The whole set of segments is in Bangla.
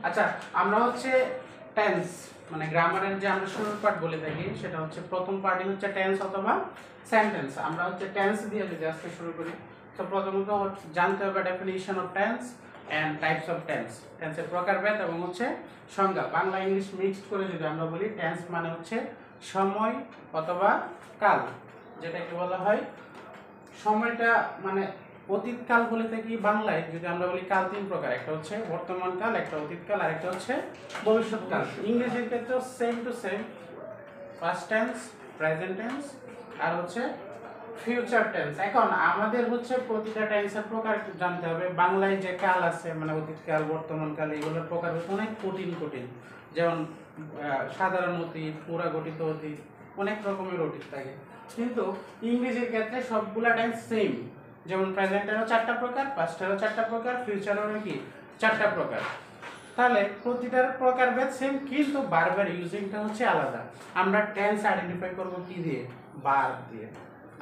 আচ্ছা, আমরা হচ্ছে টেন্স মানে গ্রামারের যে আমরা শুরুর পার্ট বলে থাকি সেটা হচ্ছে প্রথম পার্টই হচ্ছে টেন্স অথবা সেন্টেন্স। আমরা হচ্ছে টেন্স দিয়ে যদি আজকে শুরু করি, তো প্রথমত জানতে হবে definition of tense and types of tense, টেন্সের প্রকারভেদ এবং হচ্ছে সংজ্ঞা। বাংলা ইংলিশ মিক্সড করে যদি আমরা বলি, টেন্স মানে হচ্ছে সময় অথবা কাল, যেটাকে বলা হয় সময়টা মানে অতীতকাল বলে থাকি বাংলায়। যদি আমরা বলি কাল তিন প্রকার, একটা হচ্ছে বর্তমান কাল, একটা অতীতকাল, আর একটা হচ্ছে ভবিষ্যৎকাল। ইংরেজির ক্ষেত্রেও same to same, past tense, present tense আর হচ্ছে ফিউচার টেন্স। এখন আমাদের হচ্ছে প্রতিটা টেন্সের প্রকার জানতে হবে। বাংলায় যে কাল আছে মানে অতীতকাল, বর্তমান কাল, এগুলোর প্রকার হচ্ছে অনেক কঠিন কঠিন, যেমন সাধারণ অতীত, পুরা গঠিত অতীত, অনেক রকমের অতীত থাকে। কিন্তু ইংরেজির ক্ষেত্রে সবগুলা টেন্স সেম, যেমন প্রেজেন্টেরও চারটা প্রকার, পাস্টেরও চারটা প্রকার, ফিউচারেরও কি চারটা প্রকার। তাহলে প্রতিটার প্রকারভেদ সেম, কিন্তু বারবার ইউজিংটা হচ্ছে আলাদা। আমরা টেন্স আইডেন্টিফাই করব কি দিয়ে? ভার্ব দিয়ে।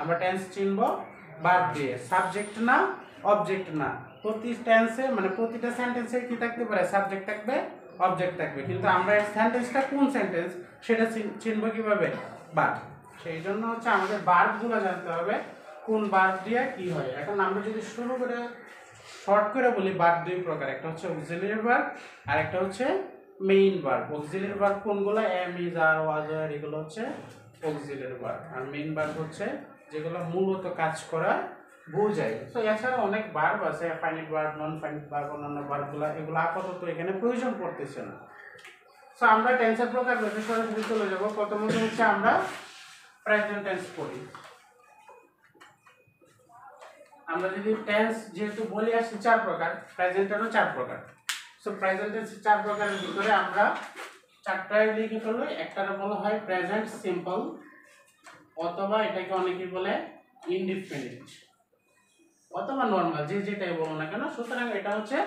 আমরা টেন্স চিনব ভার্ব দিয়ে, সাবজেক্ট না, অবজেক্ট না। প্রতি টেন্সে মানে প্রতিটা সেন্টেন্সে কি থাকতে পারে? সাবজেক্ট থাকবে, অবজেক্ট থাকবে, কিন্তু আমরা এই সেন্টেন্সটা কোন সেন্টেন্স সেটা চিনব কিভাবে? ভার্ব। সেই জন্য হচ্ছে আমাদের ভার্বগুলো জানতে হবে কোন ভার্ব দিয়ে কি হয়। এখন আমরা যদি শুরু করে শর্ট করে বলি, ভার্ব দুই প্রকার, একটা হচ্ছে অক্সিলিয়ারি ভার্ব আর একটা হচ্ছে মেইন ভার্ব। অক্সিলিয়ারি ভার্ব কোনগুলো? Am, is, are, was, were, এগুলো হচ্ছে অক্সিলিয়ারি ভার্ব। আর মেইন ভার্ব হচ্ছে যেগুলো মূলত কাজ করা বোঝায়। তো এছাড়া অনেক ভার্ব আছে, finite verb, non finite verb, অন্যান্য ভার্বগুলো, এগুলো আপাতত এখানে প্রয়োজন পড়তেছে না। সো আমরা টেন্সের প্রকার সরাসরি চলে যাব। প্রথমত হচ্ছে আমরা প্রেজেন্ট টেন্স পড়ি। আমরা যদি টেন্স যেহেতু বলে আসছি চার প্রকার, প্রেজেন্টেরও চার প্রকার। সো প্রেজেন্ট টেন্সের চার প্রকারের ভিতরে আমরা চারটায় লিখে ফেলবো। একটারে বলা হয় প্রেজেন্ট সিম্পল, অথবা এটাকে অনেকেই বলে ইনডিফিনিট, অথবা নর্মাল, যে যেটাই বলো না কেন। সুতরাং এটা হচ্ছে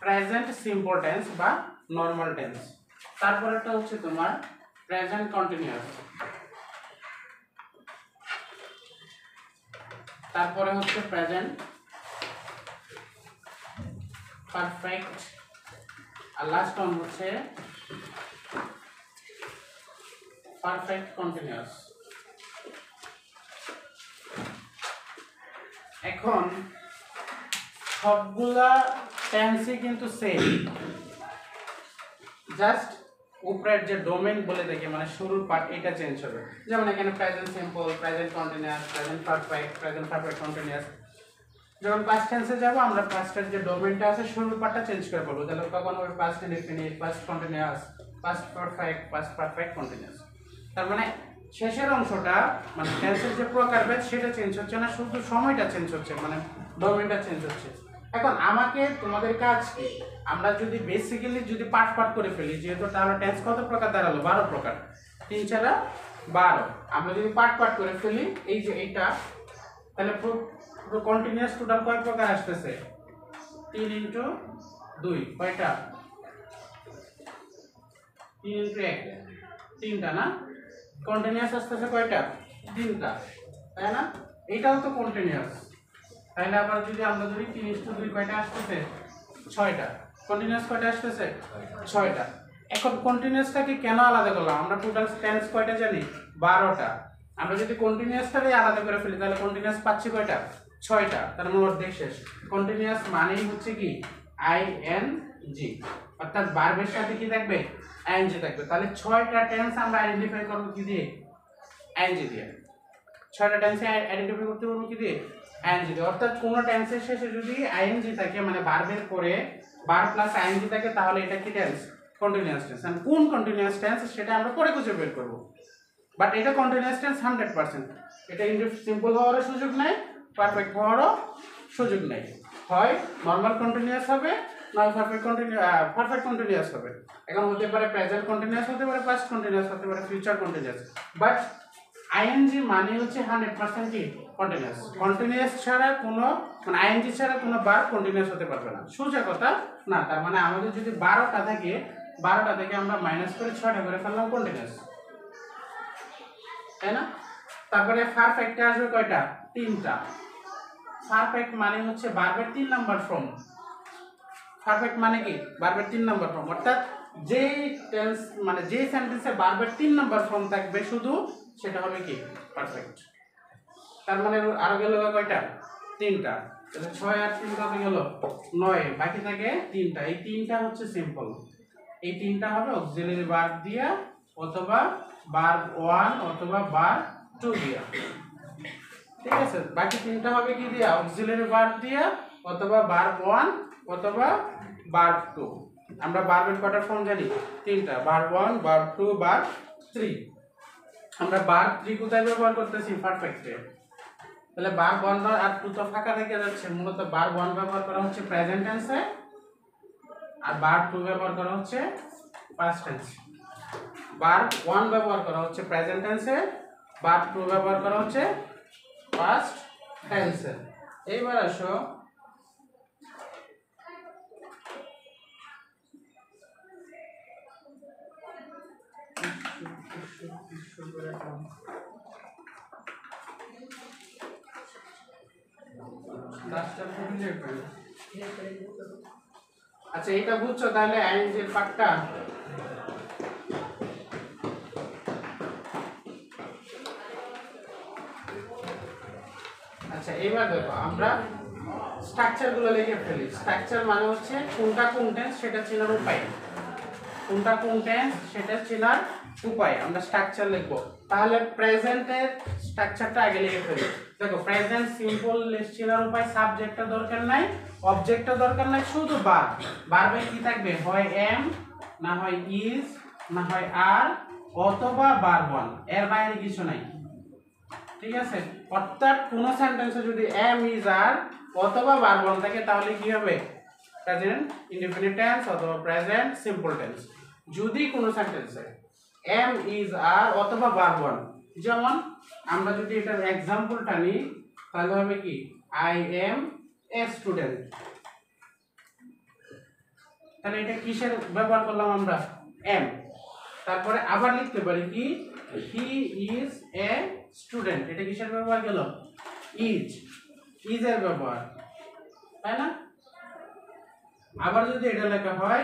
প্রেজেন্ট সিম্পল টেন্স বা নর্মাল টেন্স। তারপরেরটা হচ্ছে তোমার প্রেজেন্ট কন্টিনিউয়াস, তারপরে হচ্ছে প্রেজেন্ট পারফেক্ট, আর লাস্ট ওয়ান হচ্ছে পারফেক্ট কন্টিনিউয়াস। এখন সবগুলা টেন্সই কিন্তু সেম, জাস্ট উপরের যে ডোমেন বলে দেখি মানে শুরুর পার্ট, এটা চেঞ্জ হবে। যেমন এখানে present simple, present continuous, present perfect continuous. যখন পাস্ট টেন্সে যাব, আমরা পাস্টের যে ডোমেনটা আছে শুরুর পার্টটা চেঞ্জ করে বলবো। তাহলে কখন হবে? Past indefinite, past continuous, past perfect continuous. তার মানে শেষের অংশটা মানে টেন্সের যে প্রকারভেদ সেটা চেঞ্জ হচ্ছে না, শুধু সময়টা চেঞ্জ হচ্ছে, মানে ডোমেনটা চেঞ্জ হচ্ছে। এখন আমাকে তোমাদের কাজ কি? আমরা যদি বেসিক্যালি যদি পার্ট করে ফেলি, যেহেতু তাহলে টেন্স কত প্রকার দাঁড়ালো? 12 প্রকার, 3 × 4 = 12। আমরা যদি পার্ট করে ফেলি, এই যে এইটা, তাহলে পুরো কন্টিনিউয়াস টোটাল কয় প্রকার আসতেছে? 3 × 2 কয়টা? 3 × 1 তিনটা না? কন্টিনিউয়াস আসতেছে কয়টা? তিনটা, তাই না? এটাও তো কন্টিনিউয়াস। তাহলে আবার যদি আমরা ধরি 3 × 2 কয়টা আসতেছে? 6টা। কন্টিনিউয়াস কয়টা আসতেছে? 6টা। এখন কন্টিনিউয়াসটাকে কেন আলাদা করলাম? আমরা টোটাল টেন্স কয়টা জানি? 12টা। আমরা যদি কন্টিনিউয়াসটাকে আলাদা করে ফেলি, তাহলে কন্টিনিউয়াস পাচ্ছি কয়টা? 6টা। তার মানে অর্ধেক শেষ। কন্টিনিউয়াস মানেই হচ্ছে কি? আইএনজি, অর্থাৎ ভার্বের সাথে কি থাকবে? আইএনজি থাকবে। তাহলে 6টা টেন্স আমরা আইডেন্টিফাই করব কি দিয়ে? আইএনজি দিয়ে। 6টা টেন্সে আইডেন্টিফাই করতে পারবো কি দিয়ে? আইএনজি দিয়ে। অর্থাৎ কোন টেন্সের শেষে যদি আইএনজি থাকে, মানে ভার্বের পরে ভার্ব প্লাস আইএনজি থাকে, তাহলে এটা কি টেন্স? Continuous tense. আর কোন কন্টিনিউয়াস টেন্স সেটা আমরা পরে খুঁজে বের করব। বাট এটা কন্টিনিউয়াস টেন্স 100%। এটা সিম্পল হওয়ারও সুযোগ নাই, পারফেক্ট হওয়ারও সুযোগ নেই। হয় নরমাল কন্টিনিউয়াস হবে, নয় পারফেক্ট কন্টিনিউয়াস হবে। এখন হতে পারে প্রেজেন্ট কন্টিনিউয়াস, হতে পারে পাস্ট কন্টিনিউয়াস, হতে পারে ফিউচার কন্টিনিউয়াস। বাট আইএনজি মানে হচ্ছে 100% কি? কন্টিনিউয়াস। কন্টিনিউয়াস ছাড়া কোনো মানে আইএনজি ছাড়া কোনো ভার্ব কন্টিনিউয়াস হতে পারবে না। সোজা কথা না। তার মানে আমাদের যদি 12টা থাকে, 12টা থেকে আমরা মাইনাস করে 6টা করে ফেললাম কন্টিনিউয়াস, তাই না? তারপরে পারফেক্টে আসবে কয়টা? 3টা। পারফেক্ট মানে হচ্ছে ভার্বের 3 নাম্বার ফর্ম। পারফেক্ট মানে কি ভার্বের 3 নাম্বার ফর্ম, অর্থাৎ যেই টেন্স মানে যে সেন্টেন্সে ভার্বের 3 নাম্বার ফর্ম থাকবে শুধু সেটা হবে কি পারফেক্ট। তার মানে আরো গেল কয়টা? 3টা। তাহলে 6 আর 3 কত গেল? 9। বাকি থাকে 3টা। এই 3টা হচ্ছে সিম্পল। এই 3টা হবে অক্সিলারি ভার্ব দিয়া অথবা ভার্ব 1 অথবা ভার্ব 2 দিয়া। ঠিক আছে, বাকি 3টা হবে কি দিয়া? অক্সিলারি ভার্ব দিয়া অথবা ভার্ব 1 অথবা ভার্ব 2। আমরা ভার্বের কয়টা ফর্ম জানি? 3টা, ভার্ব 1 ভার্ব 2 ভার্ব 3। আমরা ভার্ব 3 কোথায় ব্যবহার করতেছি? পারফেক্টে। তাহলে ভার্ব 1 আর 2 তো ফাঁকা রেখে যাচ্ছে, মূলত ভার্ব 1 ব্যবহার করা হচ্ছে প্রেজেন্ট টেন্সে আর ভার্ব 2 ব্যবহার করা হচ্ছে পাস্ট টেন্সে। ভার্ব 1 ব্যবহার করা হচ্ছে প্রেজেন্ট টেন্সে, ভার্ব 2 ব্যবহার করা হচ্ছে পাস্ট টেন্সে। এইবার আসো আচ্ছা, এটা বুঝছো তাহলে আইএনজি এর পার্টটা? আচ্ছা, এবার দেখো আমরা স্ট্রাকচার গুলো লিখে ফেলি। স্ট্রাকচার মানে হচ্ছে কোনটা কোন টেন্স সেটা চেনার উপায়, কোনটা কোন টেন্স সেটা চেনার উপায় আমরা স্ট্রাকচার লিখব। তাহলে প্রেজেন্টের স্ট্রাকচারটা আগে লিখে ফেলি। দেখো, প্রেজেন্ট সিম্পল চেনার উপায়, সাবজেক্টটা দরকার নাই, অবজেক্টটা দরকার নাই, শুধু ভার্ব। ভার্বে কি থাকবে? হয় এম, না হয় ইজ, না হয় আর, অথবা ভার্ব 1, এর বাইরে কিছু নাই। ঠিক আছে, অর্থাৎ কোন সেন্টেন্সে যদি এম ইজ আর অথবা ভার্ব 1 থাকে তাহলে কি হবে? প্রেজেন্ট ইনডিফিনিট টেন্স অথবা প্রেজেন্ট সিম্পল টেন্স। যদি কোন সেন্টেন্সে এম ইজ আর অথবা ভার্ব 1, যেমন আমরা যদি এটার एग्जांपलটা নিই তাহলে হবে কি? I am a student. তাহলে এটা কিসের ব্যবহার করলাম আমরা? এম। তারপরে আবার লিখতে পারি কি? He is a student. এটা কিসের ব্যবহার গেল? ইজ। ইজ এর ব্যবহার, তাই না? আবার যদি এটা লেখা হয়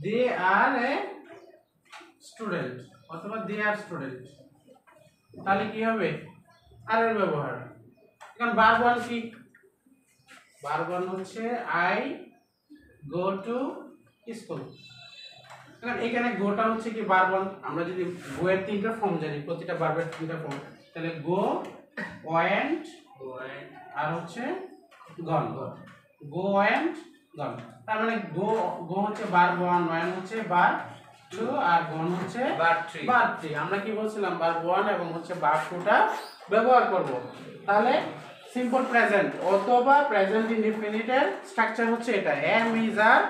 দে আর এ স্টুডেন্ট অথবা দে আর স্টুডেন্ট, তাহলে কি হবে? আর এর ব্যবহার। এখন ভার্ব 1 কি? ভার্ব 1 হচ্ছে আই গো টু স্কুল। এখন এখানে গোটা হচ্ছে কি ভার্ব 1। আমরা যদি গো এর 3টা ফর্ম জানি, প্রতিটা ভার্বের 3টা ফর্ম, তাহলে গো, ওয়েন্ট আর হচ্ছে গন। গো ওয়েন্ট গন। তার মানে গো হচ্ছে ভার্ব 1, ওয়েন্ট হচ্ছে ভার্ব 2 আর গন হচ্ছে ভার্ব 3। আমরা কি বলছিলাম? ভার্ব 1 এবং হচ্ছে ভার্ব 2টা ব্যবহার করব। তাহলে সিম্পল প্রেজেন্ট অথবা প্রেজেন্ট ইনডিফিনিটের স্ট্রাকচার হচ্ছে এটা, এম ইজ আর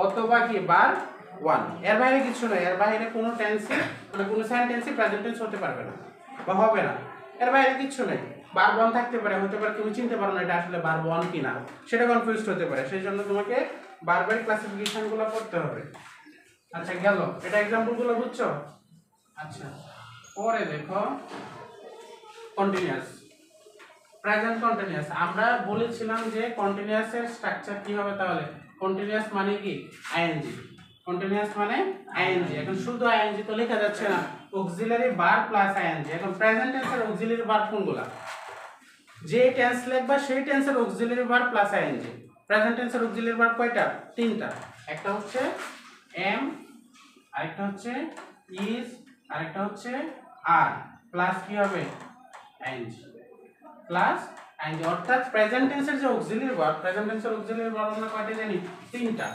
অথবা কি ভার্ব 1। এর বাইরে কিছু নাই, এর বাইরে কোনো টেন্সই মানে কোনো সেন্টেন্সই প্রেজেন্ট টেন্স হতে পারবে না বা হবে না। এর বাইরে কিছু নাই। ভার্ব 1 থাকতে পারে, হতে পারে তুমি চিনতে পারো না এটা আসলে ভার্ব 1 কিনা, সেটা কনফিউজড হতে পারে। সেই জন্য তোমাকে ভার্বের ক্লাসিফিকেশনগুলো করতে হবে। আচ্ছা, গেল। এটা एग्जांपलগুলো বুঝছো? আচ্ছা, পরে দেখো কন্টিনিউয়াস, প্রেজেন্ট কন্টিনিউয়াস। আমরা বলেছিলাম যে কন্টিনিউয়াসের স্ট্রাকচার কি হবে? তাহলে কন্টিনিউয়াস মানে কি? আইএনজি। কন্টিনিউয়াস মানে আইএনজি। এখন শুধু আইএনজি তো লেখা যাচ্ছে না, অক্সিলারি ভার্ব প্লাস আইএনজি। এখন প্রেজেন্ট টেন্সের অক্সিলারি ভার্ব কোনগুলা? যে টেন্স লিখবা সেই টেন্সের auxiliary verb plus ING. Present টেন্সের অক্সিলারি ভার্ব কয়টা? 3টা। একটা হচ্ছে এম, আরেকটা হচ্ছে ইজ, আরেকটা হচ্ছে আর, প্লাস কি হবে? আইএনজি। Plus ING. অর্থাৎ প্রেজেন্ট টেন্সের যে অক্সিলারি ভার্ব, প্রেজেন্ট টেন্সের অক্সিলারি ভার্ব আমরা কয়টা জানি? 3টা।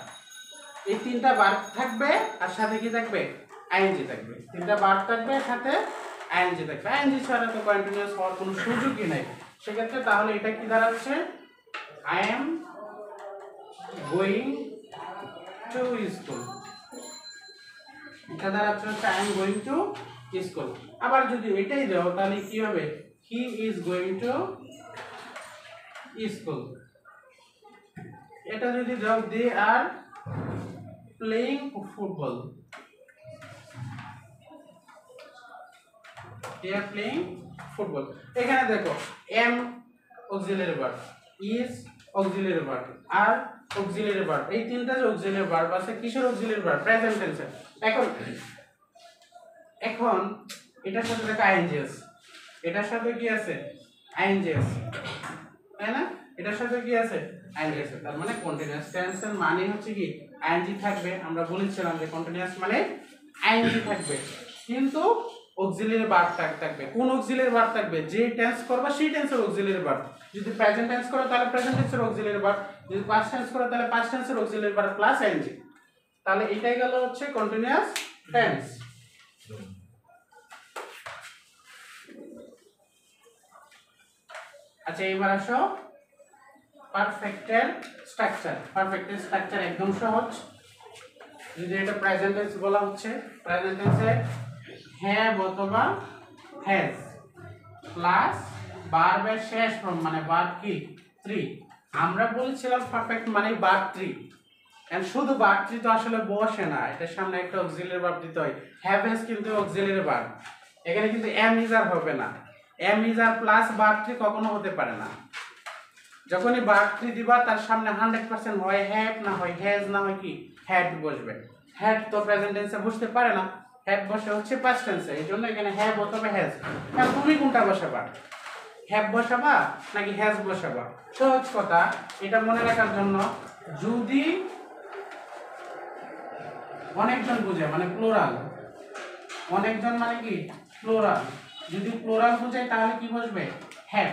এই 3টা ভার্ব থাকবে আর সাথে কি থাকবে? আইএনজি থাকবে। 3টা ভার্ব থাকবে সাথে আইএনজি থাকবে। আইএনজি ছাড়া তো কন্টিনিউয়াস হওয়ার কোনো সুযোগই নাই। সেক্ষেত্রে তাহলে এটা কি দাঁড়াচ্ছে? I am going to school. এটা দাঁড়াচ্ছে হচ্ছে I am going to school. আবার যদি এটাই দাও তাহলে কি হবে? He is going to school. এটা যদি দাও they are playing football. They are playing football. এখানে দেখো am auxiliary verb, is auxiliary verb, are auxiliary verb, এই তিনটা যে অক্সিলারি ভার্ব আছে কিসের অক্সিলারি ভার্ব? প্রেজেন্ট টেন্সের। এখন এখন এটার সাথে দেখো আইএনজি আছে, এটার সাথে কি আছে? আইএনজি আছে, তাই না? এটার সাথে কি আছে? আইএনজি আছে। তার মানে কন্টিনিউয়াস টেন্সের মানে হচ্ছে কি আইএনজি থাকবে। আমরা বলেছিলাম যে কন্টিনিউয়াস মানে আইএনজি থাকবে, কিন্তু অক্সিলারি ভার্ব থাকবে। কোন অক্সিলারি ভার্ব থাকবে? যে টেন্স করবে সেই টেন্সের অক্সিলারি ভার্ব। যদি প্রেজেন্ট টেন্স করো তাহলে প্রেজেন্ট টেন্সের অক্সিলারি ভার্ব, যদি পাস্ট টেন্স করো তাহলে পাস্ট টেন্সের অক্সিলারি ভার্ব প্লাস আইএনজি। তাহলে এটাই গেল হচ্ছে কন্টিনিউয়াস টেন্স। আচ্ছা এবার আসো পারফেক্টের স্ট্রাকচার। পারফেক্টের স্ট্রাকচার একদম সহজ। যদি এটা প্রেজেন্ট টেন্স বলা হচ্ছে, প্রেজেন্ট টেন্সে হ্যাভ অথবা হ্যাজ প্লাস ভার্বের শেষ ফর্ম মানে ভার্ব কি 3। আমরা বলেছিলাম পারফেক্ট মানে ভার্ব 3, এন্ড শুধু ভার্ব 3 তো আসলে বসে না, এটার সামনে একটা অক্সিলারি ভার্ব দিতে হয়। হ্যাভ হ্যাজ কিন্তু অক্সিলারি ভার্ব, এখানে কিন্তু এম ইজ আর হবে না। Am is are plus verb 3 কখনো হতে পারে না। যখনই ভার্ব 3 দিবা তার সামনে 100% হয় হ্যাভ, না হয় হ্যাজ, না হয় কি হ্যাড বসবে। হ্যাড তো প্রেজেন্ট টেন্সে বসতে পারে না, হ্যাড বসে হচ্ছে পাস্ট টেন্সে, এইজন্য এখানে হ্যাভ অথবা হ্যাজ। এখন তুমি কোনটা বসাবা? হ্যাভ বসাবা নাকি হ্যাজ বসাবা? সহজ কথা, এটা মনে রাখার জন্য যদি অনেকজন বুঝে মানে প্লুরাল, অনেকজন মানে কি প্লুরাল, যদি প্লুরাল বুঝায় তাহলে কি বসবে? হ্যাভ।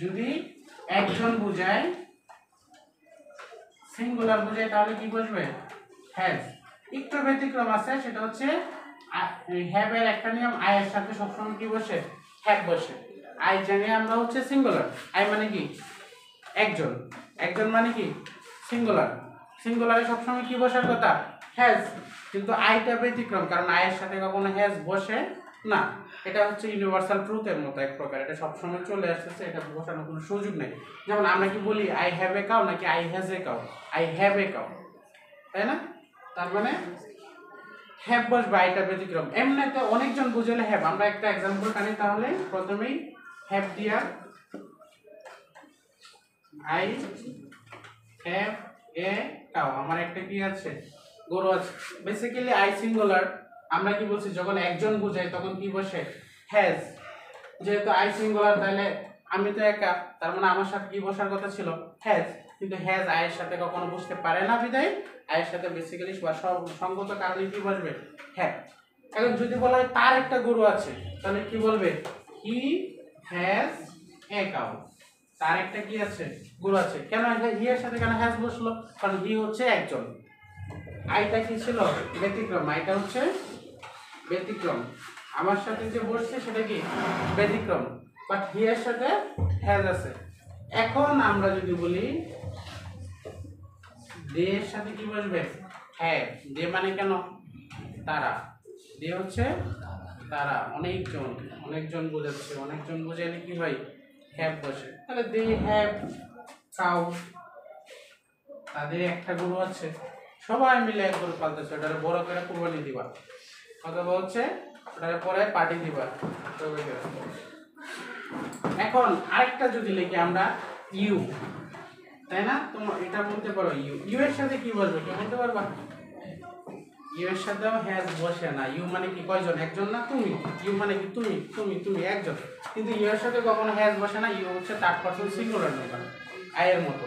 যদি একজন বুঝায়, সিঙ্গুলার বুঝায় তাহলে কি বসবে? হ্যাজ। একটু ব্যতিক্রম আছে, সেটা হচ্ছে হ্যাভ এর একটা নিয়ম, আই এর সাথে সবসময় কি বসে? হ্যাভ বসে। আই জানি আমরা হচ্ছে সিঙ্গুলার, আই মানে কি একজন, একজন মানে কি সিঙ্গুলার, সিঙ্গুলারে সবসময় কি বসার কথা? হ্যাজ। কিন্তু আইটা ব্যতিক্রম, কারণ আই এর সাথে কখনো হ্যাজ বসে না। এটা হচ্ছে ইউনিভার্সাল ট্রুথের মতো এক প্রকার, এটা সবসময় চলে আসতেছে, এটা বসানোর কোনো সুযোগ নেই। যেমন আমরা কি বলি আই হ্যাভ এ কাউ নাকি I has a cow? I have a cow, তাই না? তার মানে হ্যাভ বসবে, আইটা ব্যতিক্রম। এমনিতে অনেকজন বুঝলে হ্যাভ। আমরা একটা এক্সাম্পল টানি তাহলে, প্রথমেই হ্যাভ দিয়া আই হ্যাভ এ কাউ, আমার একটা কি আছে? গরু আছে। বেসিক্যালি আই সিঙ্গুলার, আমরা কি বলছি যখন একজন বোঝাই তখন কি বসে? হ্যাজ। যেহেতু আই সিঙ্গুলার তাহলে আমি তো একা, তার মানে আমার সাথে কি বসার কথা ছিল? হ্যাজ। কিন্তু হ্যাজ আয়ের সাথে কখনো বসতে পারে না, বিদায় আয়ের সাথে বেসিক্যালি সঙ্গত কারণে কি বসবে? হ্যাভ। এখন যদি বলা হয় তার একটা গরু আছে, তাহলে কি বলবে? হি হ্যাজ এ কাউ, তার একটা কি আছে? গরু আছে। কেন হি এর সাথে কেন হ্যাজ বসলো? কারণ হি হচ্ছে একজন। আইটা কি ছিল? ব্যতিক্রম। আইটা হচ্ছে ব্যতিক্রম, আমার সাথে যে বসছে সেটা কি ব্যতিক্রম, বাট হি এর সাথে হ্যাজ আছে। এখন আমরা যদি বলি দে এর সাথে কি বসবে? হ্যাভ। দে মানে কেন? তারা। দে হচ্ছে তারা, অনেকজন, অনেকজন বোঝাচ্ছে, অনেকজন বোঝাইলে কি হয়? হ্যাভ বসে। তাহলে দে হ্যাভ কাউ, তাদের একটা গরু আছে, সবাই মিলে এক গরু পালতেছে, ওটারে বড় করে কুরবানি দিবা, অথবা হচ্ছে ওটারে পরে পার্টি দিবা। এখন আরেকটা যদি লিখি আমরা ইউ, তাই না? তোমরা এটা বলতে পারো ইউ। ইউ এর সাথে কি বলবে? কেউ বলতে পারবা? ইউ এর সাথেও হ্যাজ বসে না। ইউ মানে কি কয়জন? একজন না তুমি? ইউ মানে কি তুমি, তুমি, তুমি একজন। কিন্তু ইউ এর সাথে কখনো হ্যাজ বসে না। ইউ হচ্ছে third person singular number, I এর মতো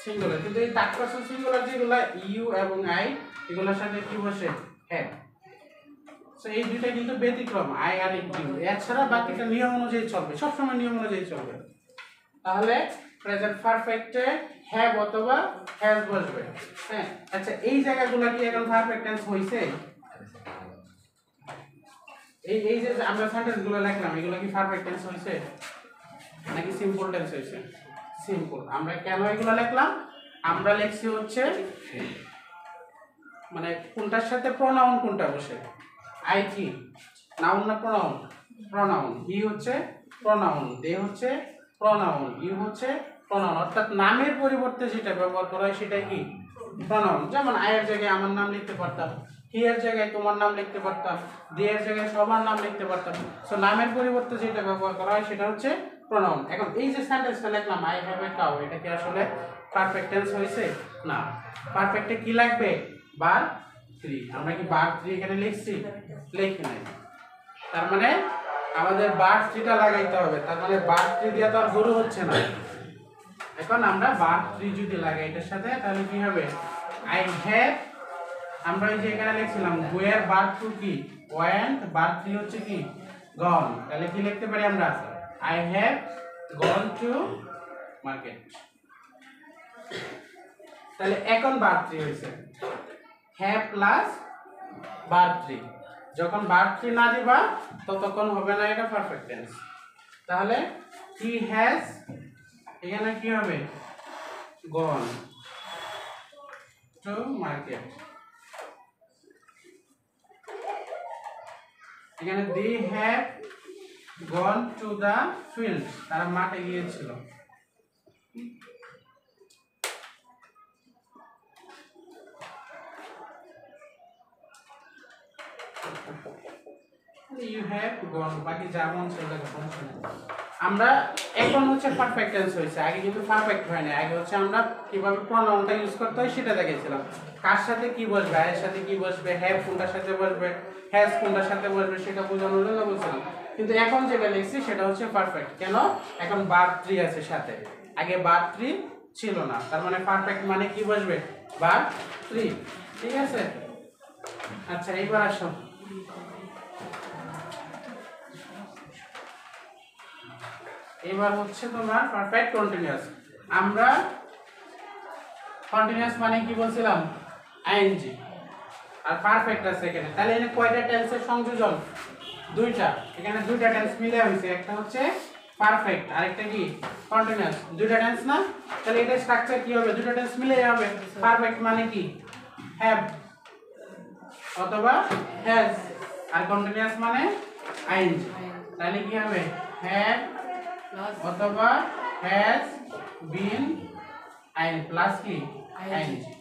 সিঙ্গুলার। কিন্তু এই থার্ড পারসন সিঙ্গুলার যেগুলা ইউ এবং আই, এগুলোর সাথে কি বসে? হ্যাভ। সো এই দুইটা কিন্তু ব্যতিক্রম, আই আর ইউ। এছাড়া বাকিটা নিয়ম অনুযায়ী চলবে, সবসময় নিয়ম অনুযায়ী চলবে। তাহলে প্রেজেন্ট পারফেক্টে হ্যাভ অথবা হ্যাজ বসবে। হ্যাঁ, আচ্ছা এই জায়গাগুলো কি এখন পারফেক্ট টেন্স হইছে? এই যে আমরা সেন্টেন্সগুলো লিখলাম, এগুলো কি পারফেক্ট টেন্স হইছে নাকি সিম্পল টেন্স হইছে? সিম্পল। আমরা কেন এগুলো লিখলাম? আমরা লিখছি হচ্ছে মানে কোনটার সাথে প্রোনাউন কোনটা বসে। আই কি নাউন না প্রোনাউন? প্রোনাউন। হি হচ্ছে প্রোনাউন, দে হচ্ছে প্রোনাউন, ইউ হচ্ছে প্রোনাউন। অর্থাৎ নামের পরিবর্তে যেটা ব্যবহার করা হয় সেটাই কি প্রোনাউন। যেমন আই এর জায়গায় আমার নাম লিখতে পারতাম, হি এর জায়গায় তোমার নাম লিখতে পারতাম, দে এর জায়গায় সবার নাম লিখতে পারতাম। সো নামের পরিবর্তে যেটা ব্যবহার করা হয় সেটা হচ্ছে প্রোনাউন। এখন এই যে সেন্টেন্সটা লিখলাম আই হ্যাভ এ কাউ, এটা কি আসলে পারফেক্ট টেন্স হয়েছে না, পারফেক্টে কি লাগবে বার 3। আমরা কি বার 3 এখানে লিখছি? লিখি নাই। তার মানে আমাদের বার 3টা লাগাইতে হবে। তার মানে বার 3 দিয়ে তো আর শুরু হচ্ছে না। এখন আমরা বার 3 যদি লাগাই এটার সাথে তাহলে কি হবে? আই হ্যাভ, আমরা এই যে এখানে লিখছিলাম ওয়্যার বার 2 কি ওয়েন্ট, বার 3 হচ্ছে কি গন। তাহলে কি লিখতে পারি আমরা? I have gone to market. তাহলে এখন বার 3 হইছে হ্যাভ প্লাস বার 3। যখন বার 3 না দিবা ততক্ষণ হবে না এটা পারফেক্ট টেন্স। তাহলে হি হ্যাজ, এখানে কি হবে? Gone to market. এখানে they have gone to the field, তারা মাঠে গিয়েছিল। you have gone, বাকি যা মন সেটা সমস্যা নেই। আমরা এখন হচ্ছে পারফেক্ট টেন্স হয়েছে, আগে কিন্তু পারফেক্ট হয় না। আগে হচ্ছে আমরা কিভাবে প্রনাউনটা ইউজ করতে হয় সেটা দেখেছিলাম। কার সাথে কি বসবে, এর সাথে কি বসবে, হ্যাভ কোনটার সাথে বসবে, হ্যাজ কোনটার সাথে বসবে সেটা বোঝানোর জন্য বলছিলাম। কিন্তু এখন যেটা লিখছি সেটা হচ্ছে পারফেক্ট। কেন? এখন বার 3 আছে সাথে, আগে বার 3 ছিল না। তার মানে পারফেক্ট মানে কি বসবে? বার 3। ঠিক আছে? আচ্ছা এইবার আসো, এবার হচ্ছে তোমার পারফেক্ট কন্টিনিউয়াস। আমরা কন্টিনিউয়াস মানে কি বলছিলাম? আইএনজি। আর পারফেক্ট আছে এখানে। তাহলে এখানে কয়টা টেন্সের সংযোজন? দুইটা। এখানে দুইটা টেন্স মিলে হয়েছে, একটা হচ্ছে পারফেক্ট আর একটা কি কন্টিনিউয়াস। দুইটা টেন্স না? তাহলে এটা স্ট্রাকচার কি হবে? দুইটা টেন্স মিলে হবে। পারফেক্ট মানে কি? হ্যাভ অথবা হ্যাজ, আর কন্টিনিউয়াস মানে আইএনজি। তাহলে কি হবে? হ্যাভ অথবা হ্যাজ বিন আইন প্লাস কি আইএনজি।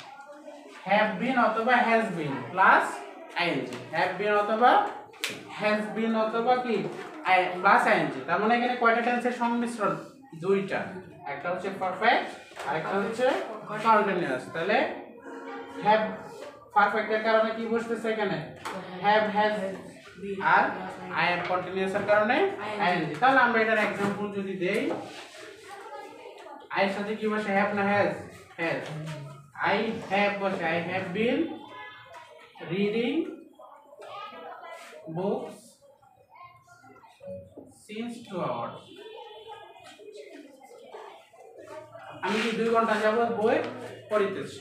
হ্যাভ বিন অথবা has been plus ING. Have been অথবা হ্যাজ বিন অথবা কি প্লাস আইএনজি। তার মানে এখানে কয়টা টেন্সের সংমিশ্রণ? দুইটা। একটা হচ্ছে পারফেক্ট আর একটা হচ্ছে কন্টিনিউয়াস। তাহলে হ্যাভ পারফেক্টের কারণে কি বসতেছে এখানে? হ্যাভ হ্যাজ, আর আই এম কন্টিনিউয়াসের কারণে আইএনজি। তাহলে আমরা এটার एग्जांपल যদি দেই, আই এর সাথে কি বসে? হ্যাভ না হ্যাজ? হ্যাজ। আই হ্যাভ বসে I have been reading books since 2 hours. আমি কি 2 ঘন্টা যাবত বই পড়িতেছি।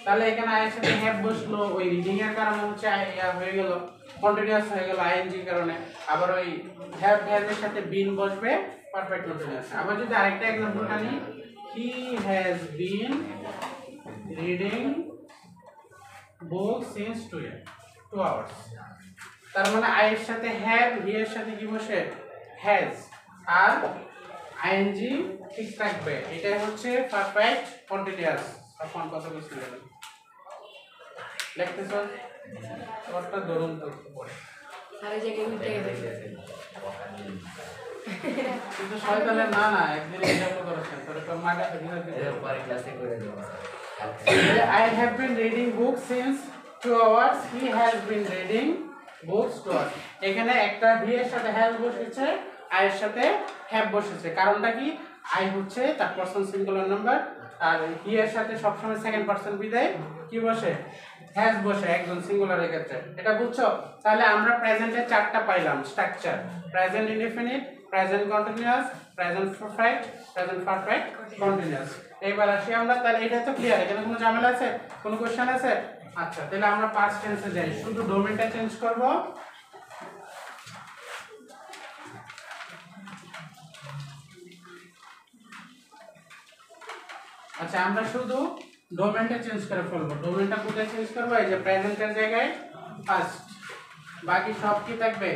তাহলে এখানে আই এর সাথে হ্যাভ বসলো, ওই রিডিং এর কারণে হচ্ছে আই হয়ে গেল কন্টিনিউয়াস হয়ে গেল আইএনজি কারণে। আবার ওই হ্যাভ হ্যাজ এর সাথে বিন বসবে পারফেক্ট কন্টিনিউয়াস। আবার যদি আরেকটা एग्जांपल আনি, he has been reading book since 2 hours. তার মানে আই এর সাথে হ্যাভ, হি এর সাথে কি বসে? হ্যাজ, আর আইএনজি ঠিক থাকবে। এটাই হচ্ছে পারফেক্ট কন্টিনিউয়াস। তখন কত কিছু লিখবেন লিখতেছ ওটা ধরুন তো পড়ে সারা জায়গায় উল্টে গেছে। কিন্তু শয়তানের না না একদিন এক্সাম্পল করেছেন তোর তো মাগা দিন পরে ক্লাসে করে দেব। I have been reading books since 2 hours. He has been reading books 2 hours. এখানে একটা he এর সাথে has বসেছে, I এর সাথে have বসেছে। কারণটা কি? I হচ্ছে তার পারসন সিঙ্গুলার নাম্বার, আর he এর সাথে সবসময় সেকেন্ড পারসন বিদায় কি বসে? has বসে একজন সিঙ্গুলারের ক্ষেত্রে। এটা বুঝছো? তাহলে আমরা প্রেজেন্টের চারটা পাইলাম structure: present indefinite, present continuous, present perfect, present perfect continuous. এইবার আসি আমরা, তাহলে এটা তো ক্লিয়ার। এখানে কোনো ঝামেলা আছে? কোনো কোশ্চেন আছে? আচ্ছা তাহলে আমরা পাস্ট টেন্সে যাই, শুধু ডোমেনটা চেঞ্জ করব। আচ্ছা আমরা শুধু ডোমেনটা চেঞ্জ করে ফেলবো। ডোমেনটা কোথায় চেঞ্জ করব? এই যে প্রেজেন্টের জায়গায় পাস্ট, বাকি সব কি থাকবে?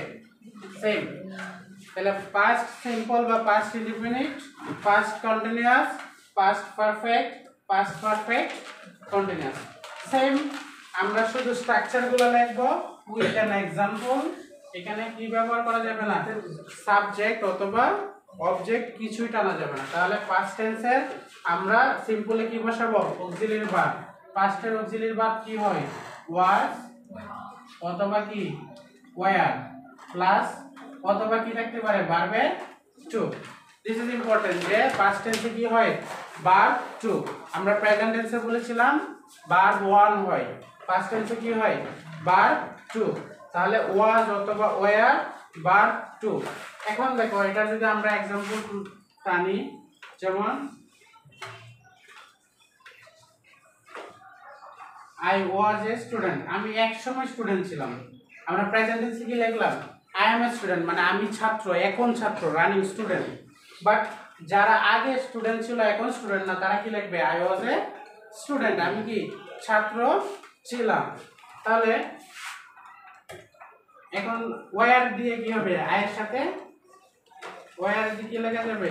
সেম। তাহলে পাস্ট সিম্পল বা past indefinite, past continuous, past perfect, past perfect continuous same. আমরা শুধু স্ট্রাকচারগুলো লিখব উইথ অ্যান एग्जांपल। এখানে কি ব্যবহার করা যাবে না? সাবজেক্ট অথবা অবজেক্ট কিছুই টানা যাবে না। তাহলে পাস্ট টেন্সের আমরা সিম্পলি কি বসাবো? Auxiliary verb. পাস্টের অক্সিলিয়ারি ভার্ব কি হয়? ওয়াজ অথবা কি ওয়্যার প্লাস অথবা কি থাকতে পারে? ভার্বের টু। দিস ইজ ইম্পর্টেন্ট যে পাস্ট টেন্সে কি হয়? Verb two. আমরা প্রেজেন্ট টেন্সে বলেছিলাম ভার্ব ওয়ান হয়, পাস্ট টেন্সে কি হয়? Verb two. তাহলে ওয়াজ অথবা ওয়্যার ভার্ব টু। এখন দেখো এটা যদি আমরা एग्जांपल টানি, যেমন আই ওয়াজ এ স্টুডেন্ট, আমি এক সময় স্টুডেন্ট ছিলাম। আমরা প্রেজেন্ট টেন্সে কি লিখলাম? আই এম এ স্টুডেন্ট, মানে আমি ছাত্র, এখন ছাত্র, রানিং স্টুডেন্ট। বাট যারা আগে স্টুডেন্ট ছিল এখন স্টুডেন্ট না, তারা কি লিখবে? আই ওয়াজ এ স্টুডেন্ট, আমি কি ছাত্র ছিলাম। তাহলে এখন ওয়্যার দিয়ে কি হবে? আই এর সাথে ওয়্যার দিয়ে কি লেখা যাবে?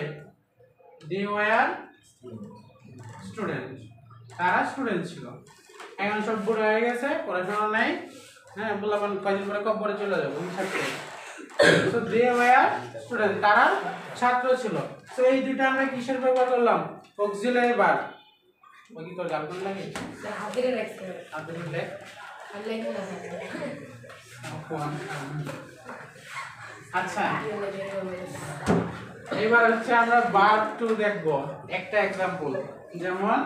দি ওয়্যার স্টুডেন্ট, তারা স্টুডেন্ট ছিল। এখন সব বুড়ো হয়ে গেছে, পড়াশোনা নাই, হ্যাঁ বললাম কয়দিন পরে কবরে চলে যাবো ছাত্র। তো দে ওয়্যার স্টুডেন্ট, তারা ছাত্র ছিল। তো এই দুইটা আমরা কিসের ব্যবহার করলাম? Auxiliary verb. ওই কি তোর গার্লফ্রেন্ড লাগে? হাতের রাখতে আপনি লেখ আচ্ছা, এবার হচ্ছে আমরা ভার্ব টু দেখব একটা एग्जांपल। যেমন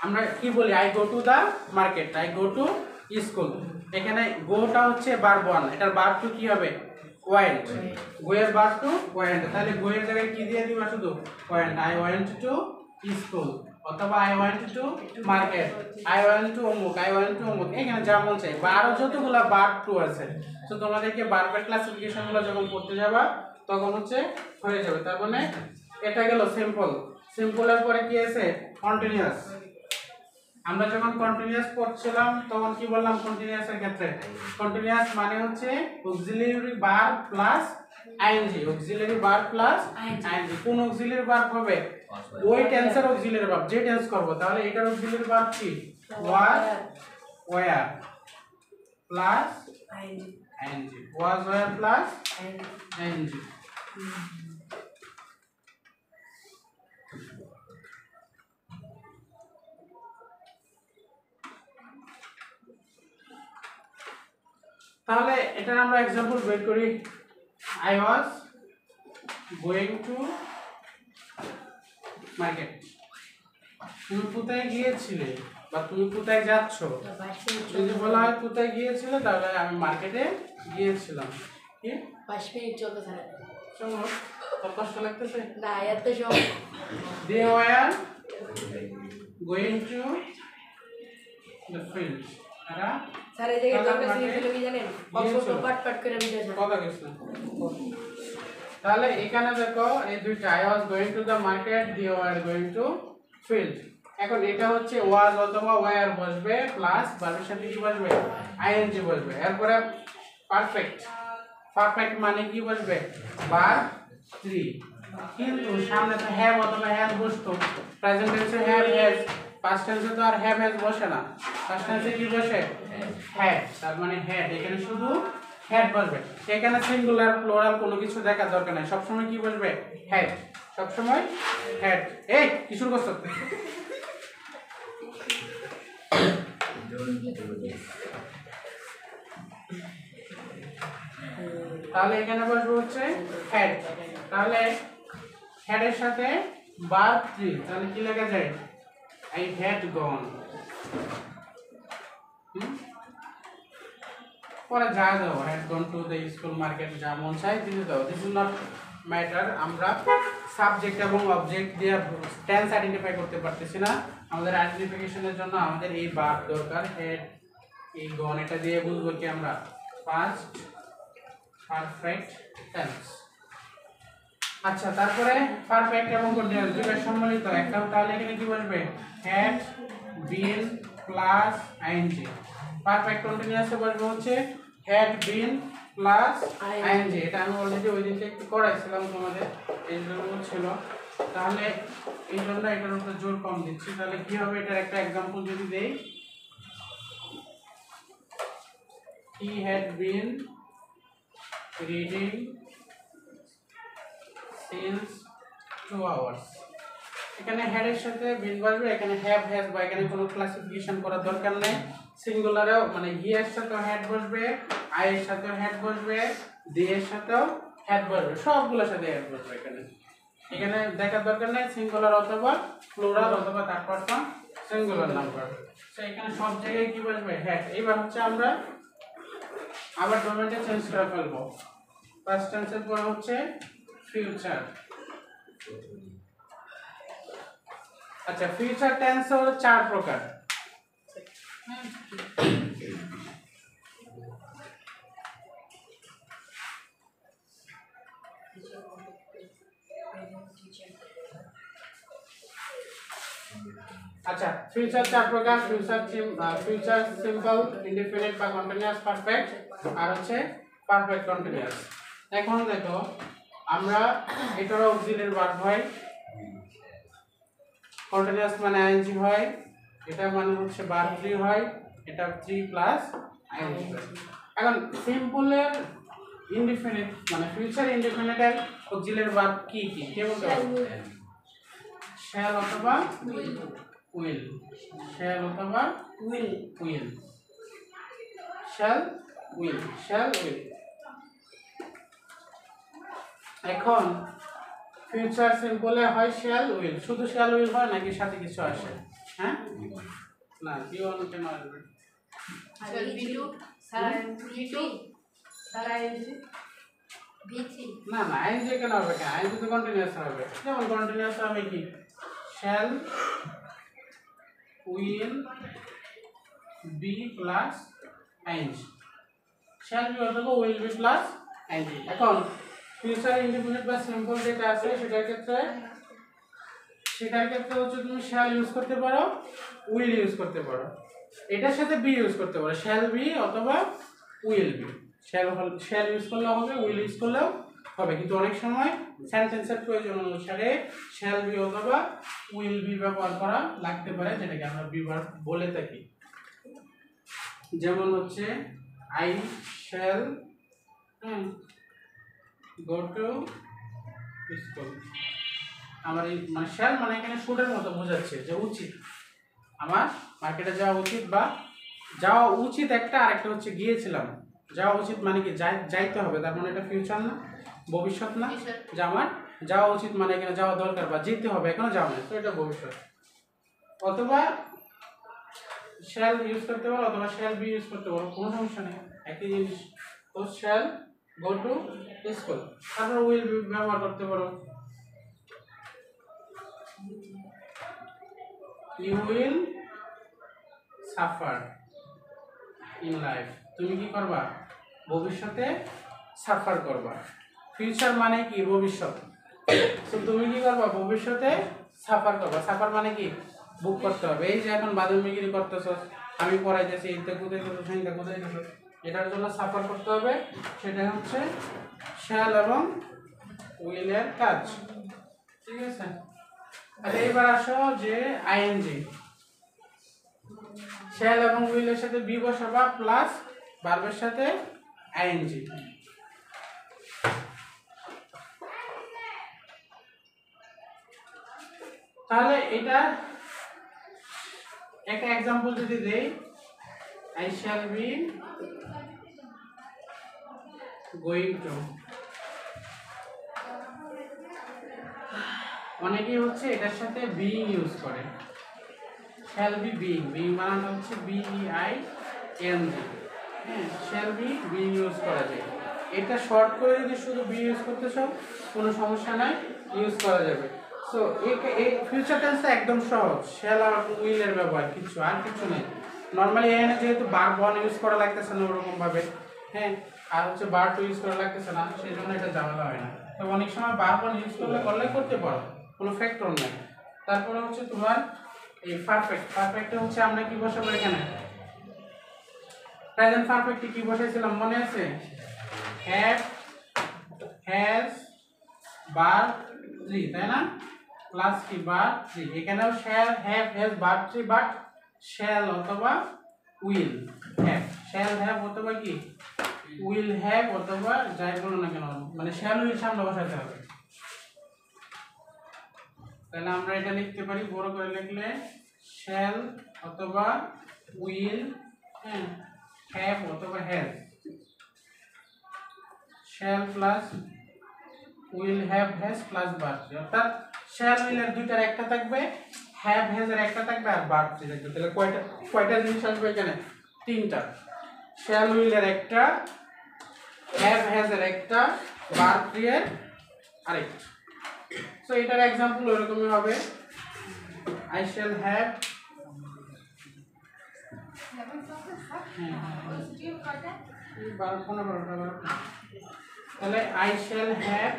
আমরা কি বলি? I go to the market, I go to school. এখানে গোটা হচ্ছে ভার্ব ওয়ান, এটার ভার্ব টু কি হবে? ওয়েন্ট। গো এর ভার্ব টু ওয়েন্ট, তাহলে গো এর জায়গায় কি দিয়ে দিবা? শুধু went. I went to school অথবা I went to market, I went to অমুক, আই ওয়েন্ট টু অমুক। এখানে যেমন চাই আরো যতগুলা ভার্ব টু আছে, তো তোমাদেরকে ভার্বের ক্লাসিফিকেশনগুলো যখন পড়তে যাবা তখন হচ্ছে হয়ে যাবে। তার মানে এটা গেল সিম্পল। সিম্পলের পরে কি আছে? কন্টিনিউয়াস। আমরা যখন কন্টিনিউয়াস পড়ছিলাম তখন কি বললাম? কন্টিনিউয়াসের ক্ষেত্রে কন্টিনিউয়াস মানে হচ্ছে auxiliary verb plus ING. Auxiliary verb plus ING. কোন অক্সিলিয়ারি ভার্ব হবে? ওই টেন্সের অক্সিলিয়ারি ভার্ব যে টেন্স করব। তাহলে এটার অক্সিলিয়ারি ভার্ব কি? Was were plus ING. Was were plus ING. তাহলে এটার আমরা एग्जांपल বের করি। I was going to market. তুমি কোথায় গিয়েছিলে বা তুমি কোথায় যাচ্ছ? যদি বলা হয় কোথায় গিয়েছিলে, তাহলে আমি মার্কেটে গিয়েছিলাম। কি 5 মিনিট চলতে থাকে। চলো, তোর কষ্ট লাগতেছে? না এত সব they were going to the field. তারা সারে জায়গায় দরকার ছিল কি জানেন? অল্প পাট পাট করে ভিডিও ছাড়া। কথা গেছে। তাহলে এখানে দেখো এই দুইটা, I was going to the market, the were going to field. এখন এটা হচ্ছে ওয়াজ অথবা ওয়্যার বসবে প্লাস ভার্বের সাথে কি বসবে? আইএনজি বসবে। এরপরে পারফেক্ট। পারফেক্ট মানে কি বসবে? ভার্ব 3। কিন্তু সামনে তো হ্যাভ অথবা হ্যাজ বসতো। প্রেজেন্ট টেন্সে হ্যাভ হ্যাজ, পাস্ট টেন্সে তো আর হ্যাভ হ্যাজ বসে না। পাস্ট টেন্সে কি বসে? হ্যাড। তার মানে হ্যাড, এখানে শুধু হ্যাড বসবে। এখানে সিঙ্গুলার প্লুরাল কোনো কিছু দেখার দরকার নাই, সবসময় কি বসবে? হ্যাড, সবসময় হ্যাড। এই কি শুরু করছো? তাহলে এখানে বসবে হচ্ছে হ্যাড। তাহলে হ্যাডের সাথে ভার্ব 3, তাহলে কি লেখা যায়? I had gone. পরে যা দাও, had gone to the school market, যা মন চাই দিতে দাও। This is not matter. আমরা সাবজেক্ট এবং অবজেক্ট দিয়ে টেন্স আইডেন্টিফাই করতে পারতেছি না। আমাদের আইডেন্টিফিকেশনের জন্য আমাদের এই ভার্ব দরকার, হেড, এই গন। এটা দিয়ে বুঝবো কি আমরা? Past perfect tense. আচ্ছা, তারপরে পারফেক্ট এবং কন্টিনিউয়াস দুটো সম্মিলিত একটা। তাহলে এখানে কি বসবে? Had been plus ING. Perfect কন্টিনিউয়াসে বসবে হচ্ছে হ্যাড বিন প্লাস আইএনজি। এটা আমি অলরেডি ওই দিনটা একটু করাইছিলাম তোমাদের, এই জন্য ছিল। তাহলে এই জন্য এটার উপর জোর কম দিচ্ছি। তাহলে কি হবে? এটার একটা एग्जांपल যদি দেই, he had been reading since 2 hours. এখানে হেডের সাথে বিন বসবে, এখানে হ্যাভ হ্যাজ বা এখানে কোনো ক্লাসিফিকেশন করার দরকার নেই। সিঙ্গুলারেও মানে হি এর সাথেও হেড বসবে, আই এর সাথেও হেড বসবে, দি এর সাথেও হেড বসবে, সবগুলোর সাথে হেড বসবে। এখানে এখানে দেখার দরকার নেই সিঙ্গুলার অথবা প্লুরাল অথবা থার্ড পারসন সিঙ্গুলার নাম্বার। তো এখানে সব জায়গায় কি বসবে হেড। এবার হচ্ছে আমরা আবার ডোমেনটা চেঞ্জ করে ফেলবো। ফার্স্ট টেন্সের পরে হচ্ছে ফিউচার। আচ্ছা, ফিউচার টেন্স হলো 4 প্রকার। আচ্ছা, ফিউচার 4 প্রকার। ফিউচার সিম্পল, ইনডিফিনিট বা কন্টিনিউয়াস পারফেক্ট, আর হচ্ছে পারফেক্ট কন্টিনিউয়াস। এখন দেখো আমরা এটার অক্সিলারি ভার্ব হয়, কন্টিনিউয়াস মানে আইএনজি হয়, এটা মানে হচ্ছে ভার্ব 3 হয়, এটা 3 প্লাস আইএনজি হয়। এখন সিম্পলের ইনডিফিনিট মানে ফিউচার ইনডিফিনিটের অক্সিলারি ভার্ব কি কি কে বলতে পারবে? শ্যাল অথবা উইল, শ্যাল অথবা will, shall will, shall will. এখন ফিউচার সিম্পলে হয় শ্যাল উইল, শুধু শ্যাল উইল হয় নাকি সাথে কিছু আসে? হ্যাঁ, না কি অন্য কেন আসবে? না না, আইএনজি কেন হবে? কেন আইএনজি তো কন্টিনিউয়াস হবে। যেমন কন্টিনিউয়াস হবে কি shall will be plus ING, shall be অথবা উইল বি প্লাস আইএনজি। এখন ফিউচার ইনডিফিনিট বা সিম্পল যেটা আছে সেটার ক্ষেত্রে হচ্ছে তুমি শ্যাল ইউজ করতে পারো, উইল ইউজ করতে পারো, এটার সাথে বি ইউজ করতে পারো, শ্যাল বি অথবা উইল বি। শ্যাল ইউজ করলেও হবে, উইল ইউজ করলেও হবে, কিন্তু অনেক সময় সেন্টেন্সের প্রয়োজন অনুসারে শ্যাল বি অথবা উইল বি ব্যবহার করা লাগতে পারে, যেটাকে আমরা বি ভার্ব বলে থাকি। যেমন হচ্ছে I shall go to school. আমার এই মানে শ্যাল মানে এখানে শুডের মতো বোঝাচ্ছে যে উচিত, আমার মার্কেটে যাওয়া উচিত বা যাওয়া উচিত একটা, আরেকটা হচ্ছে গিয়েছিলাম। যাওয়া উচিত মানে কি যাইতে হবে, তার মানে এটা ফিউচার না, ভবিষ্যৎ না, যে আমার যাওয়া উচিত মানে এখানে যাওয়া দরকার বা যেতে হবে, এখনো যাওয়া নেই, তো এটা ভবিষ্যৎ। অথবা শ্যাল ইউজ করতে পারো অথবা শ্যাল বি ইউজ করতে পারো, কোনো সমস্যা নেই, একই জিনিস। তো শ্যাল গো টু স্কুল, তারপর উইল বি ব্যবহার করতে পারো, you will suffer in life, তুমি কি করবা ভবিষ্যতে সাফার করবা। ফিউচার মানে কি ভবিষ্যৎ, তো তুমি কি করবা ভবিষ্যতে সাফার করবা। সাফার মানে কি বুক করতে হবে। এই যে এখন বাদাম বিক্রি করতেছো, আমি পড়াইতেছি, এইটা কোথায় করতেছো, সেইটা কোথায় করতেছো, এটার জন্য সাফার করতে হবে, সেটা হচ্ছে শ্যাল এবং উইলের কাজ। ঠিক আছে, আর এইবার আসো যে আইএনজি, শ্যাল এবং উইলের সাথে বি বসাবা প্লাস ভার্বের সাথে আইএনজি। তাহলে এটা একটা एग्जांपल যদি দেই, I shall be going to. অনেকেই হচ্ছে এটার সাথে বিইং ইউজ করে, শ্যাল বি বিইং, বিইং বানানটা হচ্ছে বিইআইএনজি। হ্যাঁ, শ্যাল বি বিইং ইউজ করা যায়। এটা শর্ট করে যদি শুধু বি ইউজ করতে চাও কোনো সমস্যা নাই, ইউজ করা যাবে। সো এই ফিউচার টেন্সটা একদম সহজ, শ্যাল আর উইলের ব্যবহার, কিছু আর কিছু নেই। নর্মালি এখানে যেহেতু ভার্ব 1 ইউজ করা লাগতেছে না ওরকম ভাবে, হ্যাঁ, আর হচ্ছে ভার্ব 2 ইউজ করা লাগতেছে না, সেই জন্য এটা ঝামেলা হয় না। তো অনেক সময় ভার্ব 1 ইউজ করলে করতে পারো, কোনো ফ্যাক্টর নেই। তারপরে হচ্ছে তোমার এই পারফেক্টে হচ্ছে আমরা কি বসাবো এখানে, প্রেজেন্ট পারফেক্টে কি বসাইছিলাম মনে আছে? হ্যাভ, হ্যাজ, ভার্ব 3, তাই না, প্লাস কি ভার্ব 3। এখানেও shall, have, has, verb 3, but shall অথবা উইল হ্যাভ, শ্যাল হ্যাভ অথবা কি উইল হ্যাভ অথবা যাই বলো না কেন, মানে শ্যাল উইল সামনে বসাতে হবে। তাহলে আমরা এটা লিখতে পারি বড় করে লিখলে শ্যাল অথবা উইল, হ্যাঁ, হ্যাভ অথবা has, shall plus will have has plus verb. অর্থাৎ শ্যাল উইলের দুইটার একটা থাকবে, হ্যাভ হ্যাজ এর একটা থাকবে, আর ভার্ব থাকবে। তাহলে কয়টা জিনিস আসবে এখানে? তিনটা। শ্যাল উইলের একটা, হ্যাভ হ্যাজ এর একটা, ভার্ব এর আরেকটা। সো এটার एग्जांपल এরকমই হবে, আই শ্যাল হ্যাভ, তাহলে I shall have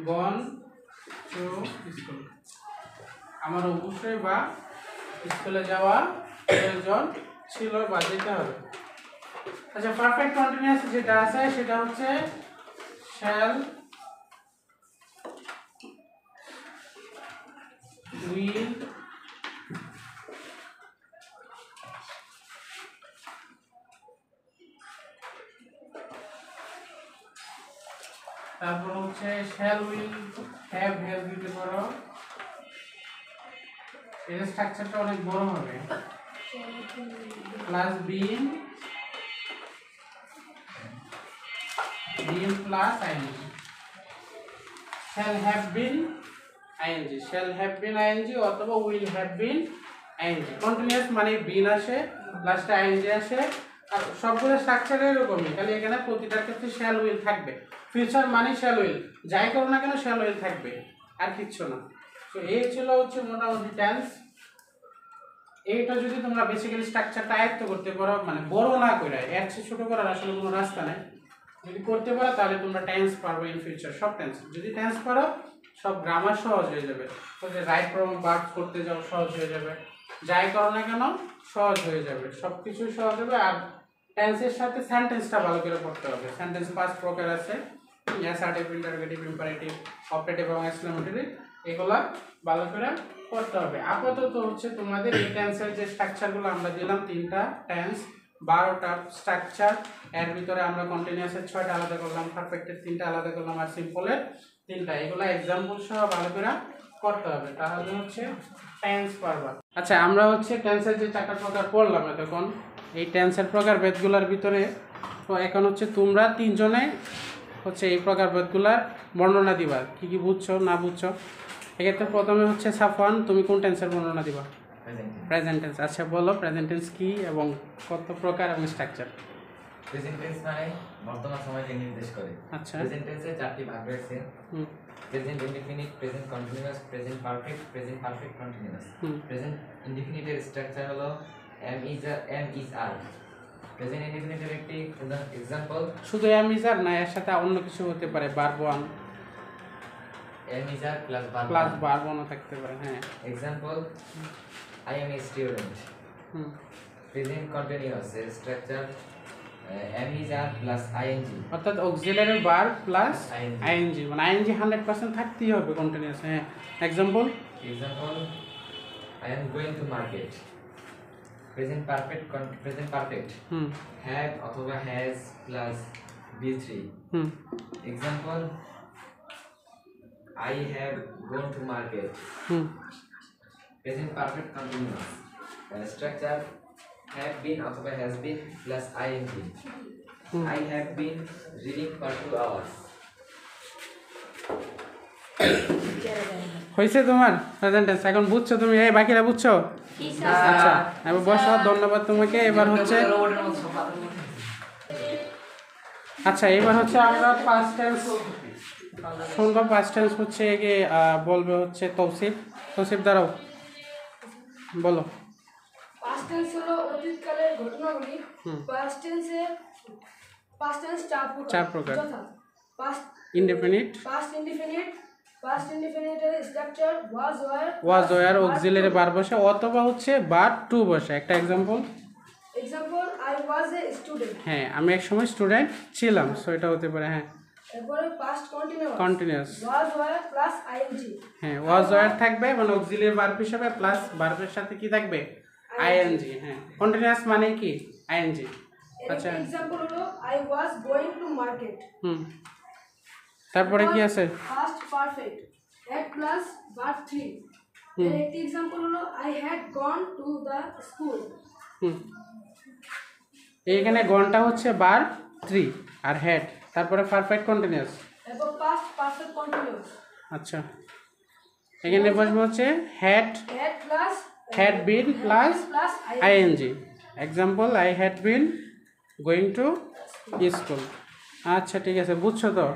gone to school. আমার অবশ্যই বা স্কুলে যাওয়া প্রয়োজন ছিল বা যেতে হবে। আচ্ছা, পারফেক্ট কন্টিনিউয়াস যেটা আছে সেটা হচ্ছে শ্যাল উইল তারপর হচ্ছে শ্যাল উইল হ্যাভ হ্যাজ দিতে পারো। এর স্ট্রাকচারটা অনেক বড় হবে, plus been plus ING, shall have been ING, shall have been ING অথবা will have been ING. Continuous মানে বিন আসে, লাস্টে আইএনজি আসে, আর সবগুলো স্ট্রাকচার এরকমই, খালি এখানে প্রতিটার ক্ষেত্রে শ্যাল উইল থাকবে। ফিউচার মানে শ্যাল উইল, যাই করো না কেন শ্যাল উইল থাকবে, আর কিচ্ছু না। তো এই ছিল হচ্ছে মোটামুটি টেন্স। এইটা যদি তোমরা বেসিক্যালি স্ট্রাকচারটা আয়ত্ত করতে পারো, মানে বড় না করে, এর চেয়ে ছোট করার আসলে কোনো রাস্তা নেই। যদি করতে পারো তাহলে তোমরা টেন্স পারবে ইন ফিউচার, সব টেন্স। যদি টেন্স পারো সব গ্রামার সহজ হয়ে যাবে, তো যে রাইট প্রবলেম ভার্ব করতে যাও সহজ হয়ে যাবে, যাই করো না কেন সহজ হয়ে যাবে, সব কিছুই সহজ হবে। আর টেন্সের সাথে সেন্টেন্সটা ভালো করে পড়তে হবে। সেন্টেন্স 5 প্রকার আছে, অ্যাসার্টিভ, ইন্টারোগেটিভ, ইম্পারেটিভ, অপারেটিভ এবং এক্সক্লেমেটরি। এগুলা ভালো করে পড়তে হবে। আপাতত হচ্ছে তোমাদের এই টেন্সের যে স্ট্রাকচারগুলো আমরা দিলাম, 3টা টেন্স, 12টা স্ট্রাকচার, এর ভিতরে আমরা কন্টিনিউয়াসের 6টা আলাদা করলাম, পারফেক্টের 3টা আলাদা করলাম, আর সিম্পলের 3টা। এগুলো एग्जांपल সহ ভালো করে করতে হবে, তাহলে হচ্ছে টেন্স পারবা। আচ্ছা, আমরা হচ্ছে টেন্সের যে 4টা প্রকার পড়লাম এতক্ষণ, এই টেন্সের প্রকারভেদগুলোর ভিতরে তো এখন হচ্ছে তোমরা 3 জনে হচ্ছে এই প্রকারভেদগুলোর বর্ণনা দিবা, কি কি বুঝছো না বুঝছো। এক্ষেত্রে প্রথমে হচ্ছে সাফওয়ান, তুমি কোন টেন্সের বর্ণনা দিবা? Present tense. আচ্ছা বলো প্রেজেন্ট টেন্স কি এবং কত প্রকার এবং স্ট্রাকচার। প্রেজেন্ট টেন্স মানে বর্তমান সময়কে নির্দেশ করে। আচ্ছা, প্রেজেন্ট টেন্সে 4টি ভাগ রয়েছে, present indefinite, present continuous, present perfect, present perfect continuous. Present ইনডিফিনিটের স্ট্রাকচার হলো এম ইজ আর। প্রেজেন্ট ইনডিফিনিটের একটি एग्जांपल শুধু এম ইজ আর না, এর সাথে অন্য কিছু হতে পারে, verb one am is are plus verb one থাকতে পারে। হ্যাঁ, example I am a student. Present continuous এর structure am is are plus ING, অর্থাৎ অক্সিলারি ভার্ব প্লাস আইএনজি, মানে আইএনজি 100% থাকতেই হবে কন্টিনিউয়াস। হ্যাঁ, example I am going to market. Present perfect have অথবা হ্যাজ প্লাস বি3। Example I have gone to market. Present perfect continuous. Structure have been অথবা has been plus ing. I have been reading for 2 hours. হয়েছে তোমার প্রেজেন্ট টেন্স? এখন বুঝছো তুমি? এই বাকিরা বুঝছো? আচ্ছা, এবার বসো, ধন্যবাদ তোমাকে। এবার হচ্ছে আচ্ছা, এবার হচ্ছে আমরা পাস্ট টেন্স শুনবো। পাস্ট টেন্স হচ্ছে কি বলবে হচ্ছে তৌসিফ দাঁড়াও, বলো। পাস্ট টেন্স হলো অতীতকালের ঘটনাগুলি। পাস্ট টেন্স চার প্রকার, যথা পাস্ট ইনডিফিনিট, পাস্ট ইনডিফিনিটের structure was were auxiliary verb বসে অথবা হচ্ছে ভার্ব টু বসে। একটা example I was a student, হ্যাঁ আমি এক সময় স্টুডেন্ট ছিলাম, সো এটা হতে পারে। হ্যাঁ, এরপরে past continuous was were plus ING. হ্যাঁ, ওয়াজ ওয়্যার থাকবে মানে অক্সিলারি ভার্ব হিসেবে, প্লাস ভার্বের সাথে কি থাকবে? আইএনজি। হ্যাঁ, কন্টিনিউয়াস মানে কি? আইএনজি। আচ্ছা, एग्जांपल হলো I was going to market. তারপরে কি আছে? Past perfect. Had plus verb 3. এর একটি এক্সাম্পল হলো I had gone to the school. এইখানে গনটা হচ্ছে বার 3 আর হ্যাড, তারপরে পারফেক্ট কন্টিনিউয়াস। এবং past perfect continuous. আচ্ছা, এখানে বসবে হচ্ছে had Had been plus plus ING. Example, I had been going to school. আচ্ছা ঠিক আছে, বুঝছো তো?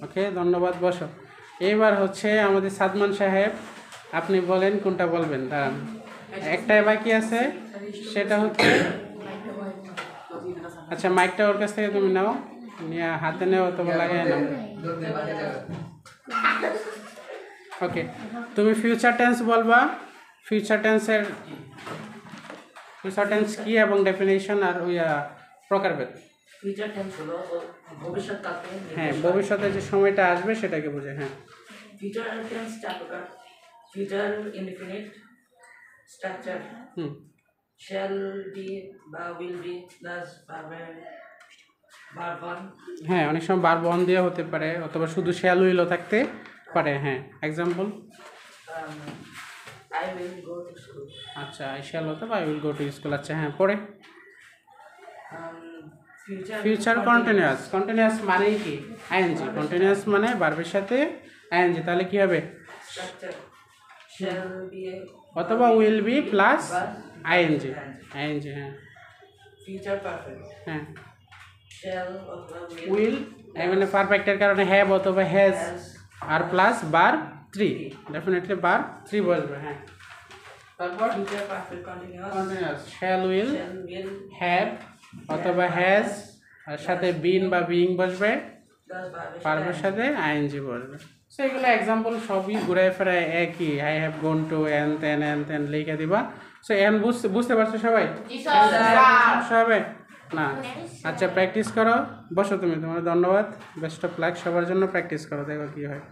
ওকে, ধন্যবাদ, বসো। এইবার হচ্ছে আমাদের সাদমান সাহেব, আপনি বলেন কোনটা বলবেন। দাঁড়ান, একটাই বাকি আছে, সেটা হচ্ছে, আচ্ছা মাইকটা ওর কাছ থেকে তুমি নাও, নিয়ে হাতে নেও অথবা লাগিয়ে নাও। ওকে, তুমি ফিউচার টেন্স বলবা। ফিউচার টেন্স কি এবং ডেফিনেশন আর প্রকারভেদ। ফিউচার টেন্স হলো ভবিষ্যৎকালকে। হ্যাঁ, ভবিষ্যতে যে সময়টা আসবে সেটাকে বোঝায়। হ্যাঁ, ফিউচার টেন্স চার প্রকার: future indefinite structure, shall be বা will be plus verb one. হ্যাঁ, অনেক সময় বার বন দিয়ে হতে পারে, অথবা শুধু শ্যাল উইলও থাকতে পারে। হ্যাঁ, example, I will go to school. আচ্ছা, আই শ্যাল হতে বা I will go to school. আচ্ছা হ্যাঁ, পরে ফিউচার কন্টিনিউয়াস মানে কি? আইএনজি। কন্টিনিউয়াস মানে ভার্বের সাথে আইএনজি, তাহলে কি হবে? স্ট্রাকচার শ্যাল বি অথবা উইল বি প্লাস আইএনজি। হ্যাঁ। ফিউচার পারফেক্ট হ্যাঁ, শ্যাল অথবা উইল মানে পারফেক্টের কারণে হ্যাভ অথবা হ্যাজ, আর প্লাস বার 3, ডেফিনেটলি বার 3 বসবে। হ্যাঁ, তারপর future perfect continuous continuous shall will will have অথবা হ্যাজ, আর সাথে বিন বা বিইং বসবে, প্লাস ভার্বের সাথে আইএনজি বসবে। সো এগুলো এক্সাম্পল সবই ঘুরায় ফেরায় একই। আই হ্যাভ গোন টু এন তেন লিখে দিবা। সো এন বুঝতে পারছো সবাই? সবাই না? আচ্ছা, প্র্যাকটিস করো। বসো তুমি, তোমার ধন্যবাদ। বেস্ট অফ লাক সবার জন্য। প্র্যাকটিস করো, দেখো কি হয়।